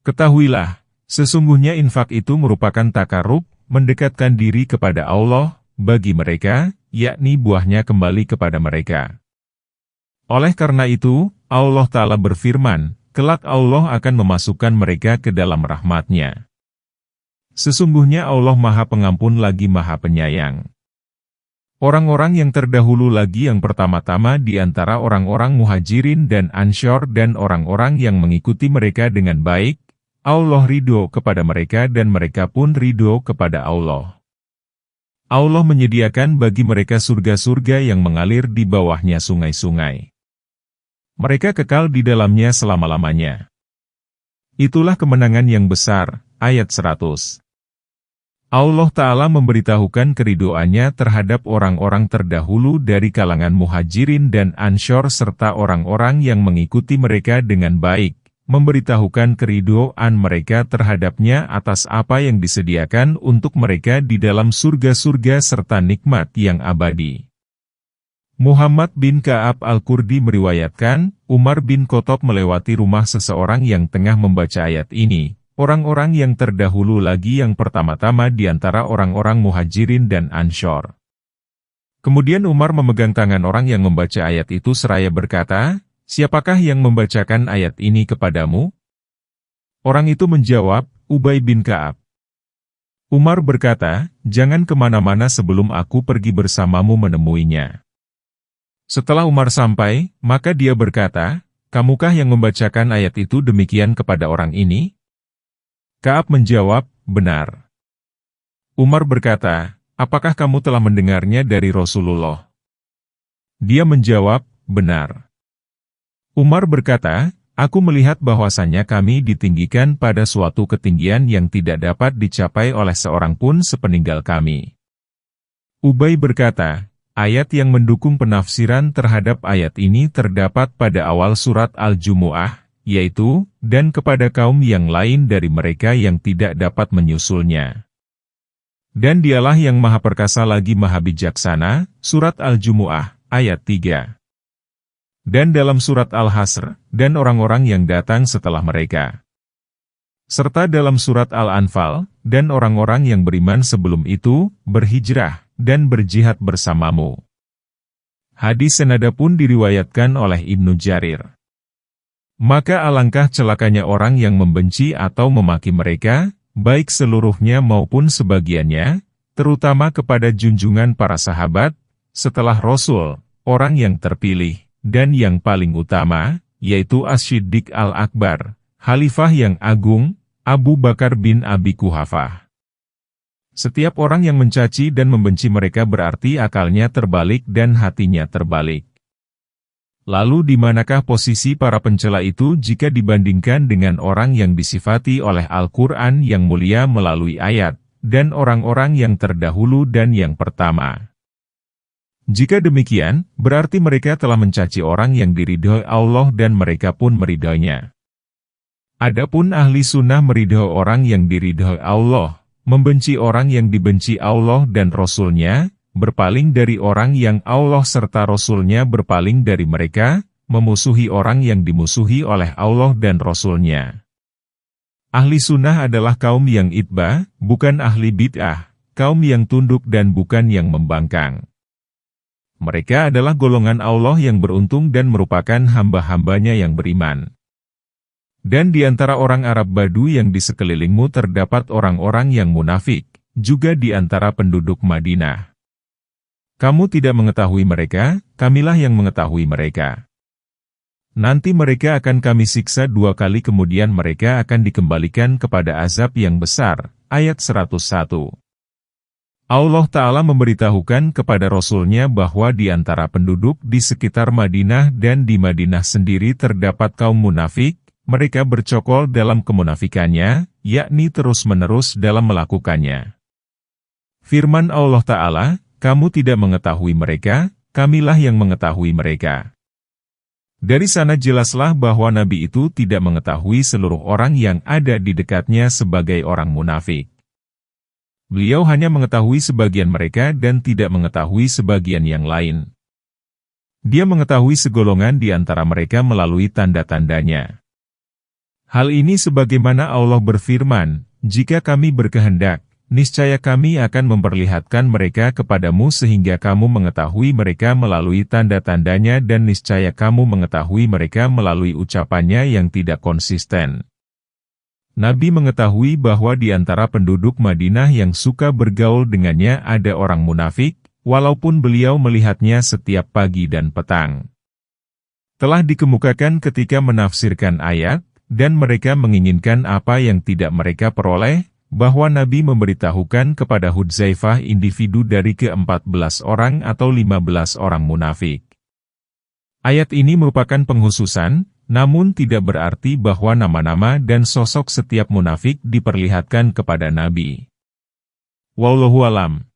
Ketahuilah, sesungguhnya infak itu merupakan takarub, mendekatkan diri kepada Allah, bagi mereka, yakni buahnya kembali kepada mereka. Oleh karena itu, Allah Ta'ala berfirman, kelak Allah akan memasukkan mereka ke dalam rahmat-Nya. Sesungguhnya Allah Maha Pengampun lagi Maha Penyayang. Orang-orang yang terdahulu lagi yang pertama-tama di antara orang-orang Muhajirin dan Ansyar dan orang-orang yang mengikuti mereka dengan baik, Allah ridho kepada mereka dan mereka pun ridho kepada Allah. Allah menyediakan bagi mereka surga-surga yang mengalir di bawahnya sungai-sungai. Mereka kekal di dalamnya selama-lamanya. Itulah kemenangan yang besar. Ayat 100. Allah Ta'ala memberitahukan keridoannya terhadap orang-orang terdahulu dari kalangan Muhajirin dan Ansyar serta orang-orang yang mengikuti mereka dengan baik, memberitahukan keridoan mereka terhadapnya atas apa yang disediakan untuk mereka di dalam surga-surga serta nikmat yang abadi. Muhammad bin Ka'ab Al-Kurdi meriwayatkan, Umar bin Khattab melewati rumah seseorang yang tengah membaca ayat ini, orang-orang yang terdahulu lagi yang pertama-tama di antara orang-orang Muhajirin dan Ansyar. Kemudian Umar memegang tangan orang yang membaca ayat itu seraya berkata, siapakah yang membacakan ayat ini kepadamu? Orang itu menjawab, Ubay bin Ka'ab. Umar berkata, jangan kemana-mana sebelum aku pergi bersamamu menemuinya. Setelah Umar sampai, maka dia berkata, kamukah yang membacakan ayat itu demikian kepada orang ini? Ka'ab menjawab, benar. Umar berkata, apakah kamu telah mendengarnya dari Rasulullah? Dia menjawab, benar. Umar berkata, aku melihat bahwasannya kami ditinggikan pada suatu ketinggian yang tidak dapat dicapai oleh seorang pun sepeninggal kami. Ubay berkata, ayat yang mendukung penafsiran terhadap ayat ini terdapat pada awal surat Al-Jumu'ah, yaitu, dan kepada kaum yang lain dari mereka yang tidak dapat menyusulnya. Dan dialah yang maha perkasa lagi maha bijaksana, surat Al-Jumu'ah, ayat 3. Dan dalam surat Al-Hasr, dan orang-orang yang datang setelah mereka. Serta dalam surat Al-Anfal, dan orang-orang yang beriman sebelum itu, berhijrah, dan berjihad bersamamu. Hadis senada pun diriwayatkan oleh Ibnu Jarir. Maka alangkah celakanya orang yang membenci atau memaki mereka, baik seluruhnya maupun sebagiannya, terutama kepada junjungan para sahabat, setelah Rasul, orang yang terpilih, dan yang paling utama, yaitu As-Siddiq Al-Akbar, Khalifah yang agung, Abu Bakar bin Abi Quhafah. Setiap orang yang mencaci dan membenci mereka berarti akalnya terbalik dan hatinya terbalik. Lalu di manakah posisi para pencela itu jika dibandingkan dengan orang yang disifati oleh Al-Quran yang mulia melalui ayat, dan orang-orang yang terdahulu dan yang pertama? Jika demikian, berarti mereka telah mencaci orang yang diridhoi Allah dan mereka pun meridhoinya. Adapun ahli sunnah meridhoi orang yang diridhoi Allah, membenci orang yang dibenci Allah dan Rasul-Nya, berpaling dari orang yang Allah serta Rasul-Nya berpaling dari mereka, memusuhi orang yang dimusuhi oleh Allah dan Rasul-Nya. Ahli sunnah adalah kaum yang itba, bukan ahli bid'ah, kaum yang tunduk dan bukan yang membangkang. Mereka adalah golongan Allah yang beruntung dan merupakan hamba-hambanya yang beriman. Dan di antara orang Arab Badu yang di sekelilingmu terdapat orang-orang yang munafik, juga di antara penduduk Madinah. Kamu tidak mengetahui mereka, kamilah yang mengetahui mereka. Nanti mereka akan kami siksa 2 kali kemudian mereka akan dikembalikan kepada azab yang besar. Ayat 101. Allah Ta'ala memberitahukan kepada Rasul-Nya bahwa di antara penduduk di sekitar Madinah dan di Madinah sendiri terdapat kaum munafik, mereka bercokol dalam kemunafikannya, yakni terus-menerus dalam melakukannya. Firman Allah Ta'ala, kamu tidak mengetahui mereka, kamilah yang mengetahui mereka. Dari sana jelaslah bahwa Nabi itu tidak mengetahui seluruh orang yang ada di dekatnya sebagai orang munafik. Beliau hanya mengetahui sebagian mereka dan tidak mengetahui sebagian yang lain. Dia mengetahui segolongan di antara mereka melalui tanda-tandanya. Hal ini sebagaimana Allah berfirman, "Jika kami berkehendak, niscaya kami akan memperlihatkan mereka kepadamu sehingga kamu mengetahui mereka melalui tanda-tandanya dan niscaya kamu mengetahui mereka melalui ucapannya yang tidak konsisten." Nabi mengetahui bahwa di antara penduduk Madinah yang suka bergaul dengannya ada orang munafik, walaupun beliau melihatnya setiap pagi dan petang. Telah dikemukakan ketika menafsirkan ayat, dan mereka menginginkan apa yang tidak mereka peroleh, bahwa Nabi memberitahukan kepada Hudzaifah individu dari ke-14 orang atau 15 orang munafik. Ayat ini merupakan penghususan, namun tidak berarti bahwa nama-nama dan sosok setiap munafik diperlihatkan kepada Nabi. Wallahu a'lam.